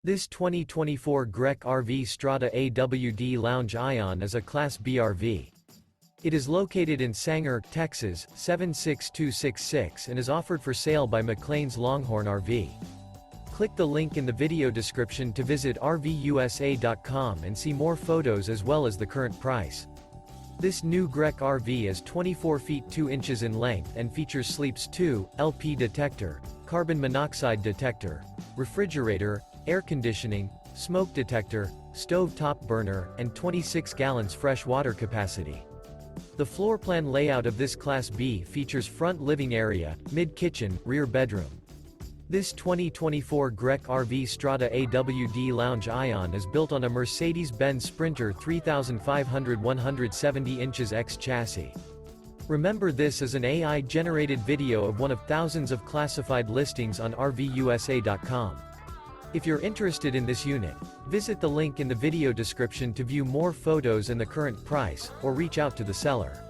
This 2024 Grech RV Strada AWD Lounge Ion is a Class B RV. It is located in Sanger, Texas, 76266 and is offered for sale by McClain's Longhorn RV. Click the link in the video description to visit RVUSA.com and see more photos as well as the current price. This new Grech RV is 24 feet 2 inches in length and features sleeps 2, LP detector, carbon monoxide detector, refrigerator, air conditioning, smoke detector, stove top burner, and 26 gallons fresh water capacity. The floor plan layout of this Class B features front living area, mid-kitchen, rear bedroom. This 2024 Grech RV Strada AWD Lounge Ion is built on a Mercedes-Benz Sprinter 3500 170 inches X chassis. Remember, this is an AI-generated video of one of thousands of classified listings on RVUSA.com. If you're interested in this unit, visit the link in the video description to view more photos and the current price, or reach out to the seller.